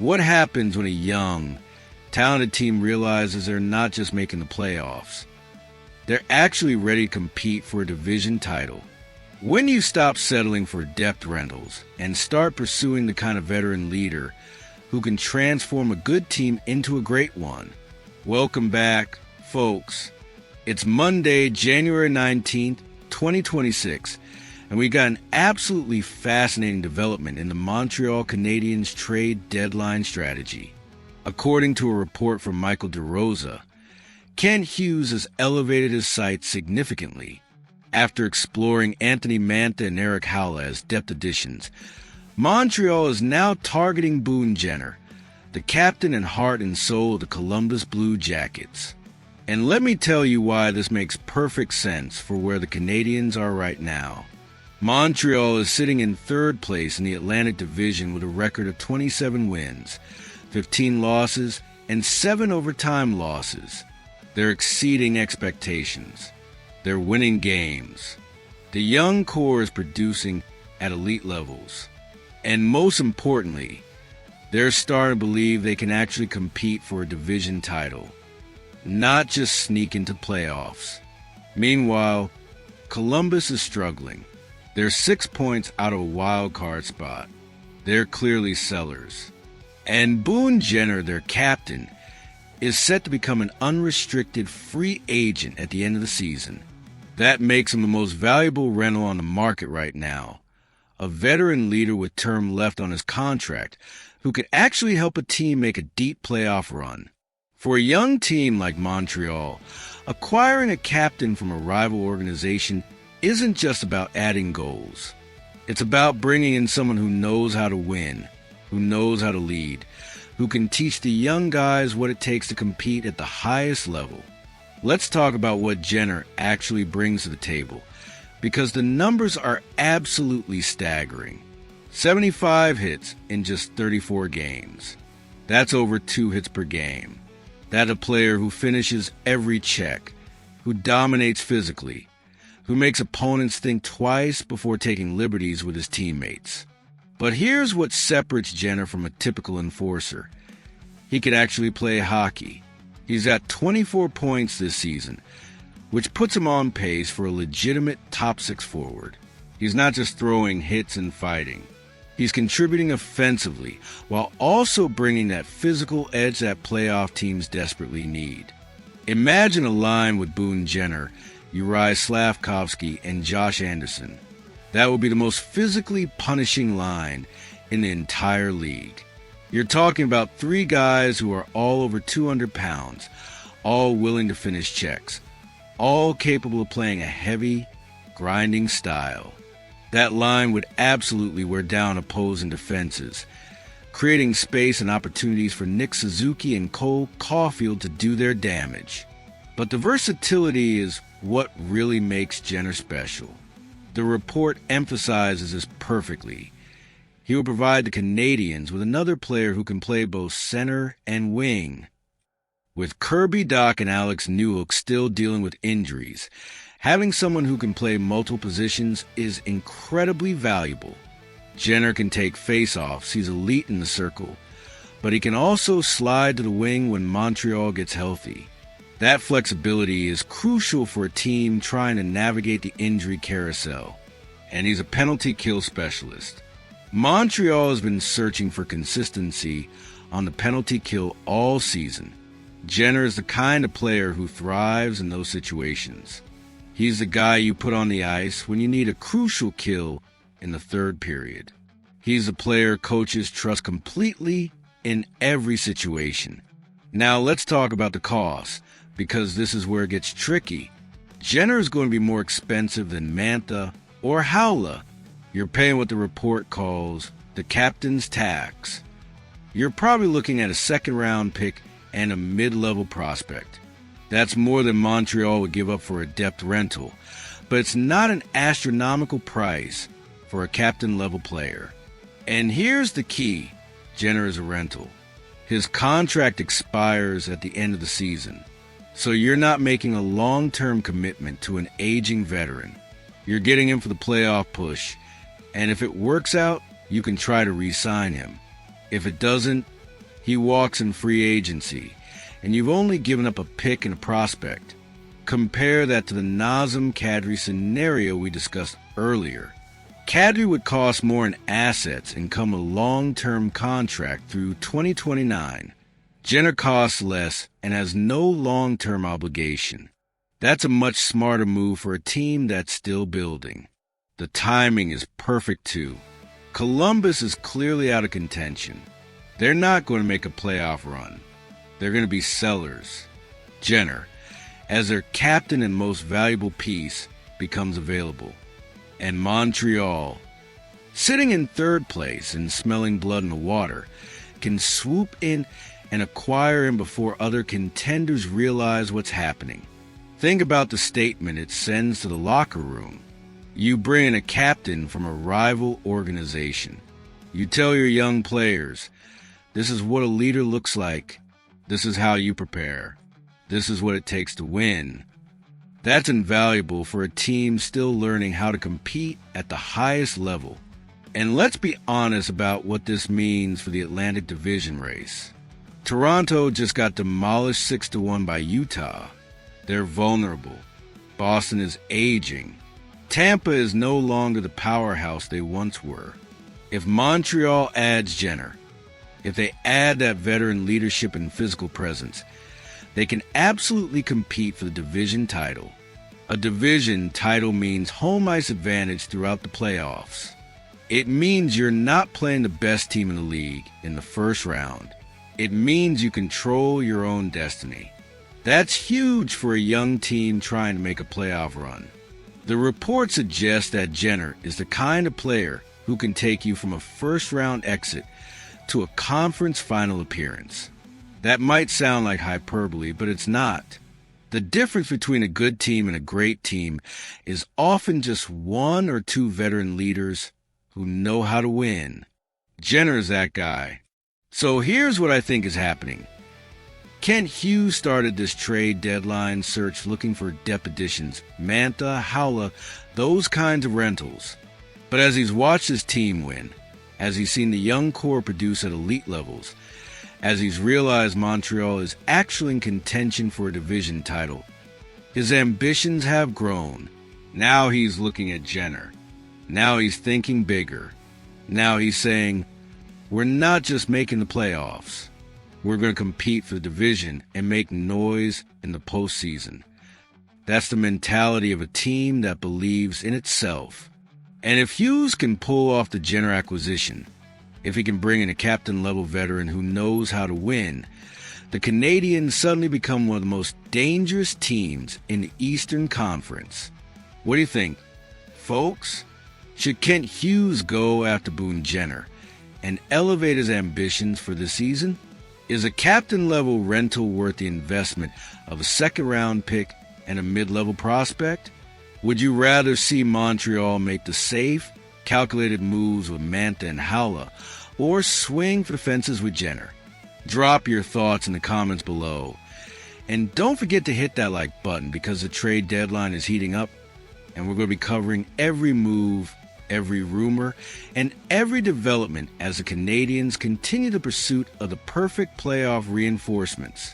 What happens when a young, talented team realizes they're not just making the playoffs? They're actually ready to compete for a division title. When you stop settling for depth rentals and start pursuing the kind of veteran leader who can transform a good team into a great one. Welcome back, folks. It's Monday, January 19th, 2026, and we got an absolutely fascinating development in the Montreal Canadiens trade deadline strategy. According to a report from Michael DeRosa, Kent Hughes has elevated his sights significantly. After exploring Anthony Mantha and Erik Haula as depth additions, Montreal is now targeting Boone Jenner, the captain and heart and soul of the Columbus Blue Jackets. And let me tell you why this makes perfect sense for where the Canadiens are right now. Montreal is sitting in third place in the Atlantic Division with a record of 27 wins, 15 losses, and 7 overtime losses. They're exceeding expectations. They're winning games. The young core is producing at elite levels. And most importantly, they're starting to believe they can actually compete for a division title, not just sneak into playoffs. Meanwhile, Columbus is struggling. They're 6 points out of a wild card spot. They're clearly sellers. And Boone Jenner, their captain, is set to become an unrestricted free agent at the end of the season. That makes him the most valuable rental on the market right now. A veteran leader with term left on his contract who could actually help a team make a deep playoff run. For a young team like Montreal, acquiring a captain from a rival organization isn't just about adding goals. It's about bringing in someone who knows how to win, who knows how to lead, who can teach the young guys what it takes to compete at the highest level. Let's talk about what Jenner actually brings to the table, because the numbers are absolutely staggering. 75 hits in just 34 games. That's over 2 hits per game. That's a player who finishes every check, who dominates physically, who makes opponents think twice before taking liberties with his teammates. But here's what separates Jenner from a typical enforcer. He can actually play hockey. He's got 24 points this season, which puts him on pace for a legitimate top 6 forward. He's not just throwing hits and fighting. He's contributing offensively while also bringing that physical edge that playoff teams desperately need. Imagine a line with Boone Jenner, Uri Slavkovsky, and Josh Anderson. That would be the most physically punishing line in the entire league. You're talking about 3 guys who are all over 200 pounds, all willing to finish checks, all capable of playing a heavy, grinding style. That line would absolutely wear down opposing defenses, creating space and opportunities for Nick Suzuki and Cole Caulfield to do their damage. But the versatility is what really makes Jenner special. The report emphasizes this perfectly. He will provide the Canadiens with another player who can play both center and wing. With Kirby Dach and Alex Newhook still dealing with injuries, having someone who can play multiple positions is incredibly valuable. Jenner can take face-offs, he's elite in the circle, but he can also slide to the wing when Montreal gets healthy. That flexibility is crucial for a team trying to navigate the injury carousel, and he's a penalty kill specialist. Montreal has been searching for consistency on the penalty kill all season. Jenner is the kind of player who thrives in those situations. He's the guy you put on the ice when you need a crucial kill in the third period. He's the player coaches trust completely in every situation. Now let's talk about the cost, because this is where it gets tricky. Jenner is going to be more expensive than Mantha or Haula. You're paying what the report calls the captain's tax. You're probably looking at a second-round pick and a mid-level prospect. That's more than Montreal would give up for a depth rental, but it's not an astronomical price for a captain-level player. And here's the key. Jenner is a rental. His contract expires at the end of the season, so you're not making a long-term commitment to an aging veteran. You're getting him for the playoff push, and if it works out, you can try to re-sign him. If it doesn't, He walks in free agency, and you've only given up a pick and a prospect. Compare that to the Nazem Kadri scenario we discussed earlier. Kadri would cost more in assets and come a long-term contract through 2029. Jenner costs less and has no long-term obligation. That's a much smarter move for a team that's still building. The timing is perfect too. Columbus is clearly out of contention. They're not going to make a playoff run. They're going to be sellers. Jenner, as their captain and most valuable piece, becomes available. And Montreal, sitting in third place and smelling blood in the water, can swoop in and acquire him before other contenders realize what's happening. Think about the statement it sends to the locker room. You bring in a captain from a rival organization. You tell your young players, this is what a leader looks like. This is how you prepare. This is what it takes to win. That's invaluable for a team still learning how to compete at the highest level. And let's be honest about what this means for the Atlantic Division race. Toronto just got demolished 6-1 by Utah. They're vulnerable. Boston is aging. Tampa is no longer the powerhouse they once were. If Montreal adds Jenner, if they add that veteran leadership and physical presence, they can absolutely compete for the division title. A division title means home ice advantage throughout the playoffs. It means you're not playing the best team in the league in the first round. It means you control your own destiny. That's huge for a young team trying to make a playoff run. The report suggests that Jenner is the kind of player who can take you from a first-round exit to a conference final appearance. That might sound like hyperbole, but it's not. The difference between a good team and a great team is often just one or two veteran leaders who know how to win. Jenner is that guy. So here's what I think is happening. Kent Hughes started this trade deadline search looking for depth additions, Manta, Haula, those kinds of rentals. But as he's watched his team win, as he's seen the young core produce at elite levels, as he's realized Montreal is actually in contention for a division title, his ambitions have grown. Now he's looking at Jenner. Now he's thinking bigger. Now he's saying, we're not just making the playoffs. We're going to compete for the division and make noise in the postseason. That's the mentality of a team that believes in itself. And if Hughes can pull off the Jenner acquisition, if he can bring in a captain-level veteran who knows how to win, the Canadiens suddenly become one of the most dangerous teams in the Eastern Conference. What do you think, folks? Should Kent Hughes go after Boone Jenner and elevate his ambitions for the season? Is a captain-level rental worth the investment of a second-round pick and a mid-level prospect? Would you rather see Montreal make the safe, calculated moves with Manta and Haula, or swing for the fences with Jenner? Drop your thoughts in the comments below. And don't forget to hit that like button because the trade deadline is heating up, and we're going to be covering every move, every rumor, and every development as the Canadiens continue the pursuit of the perfect playoff reinforcements.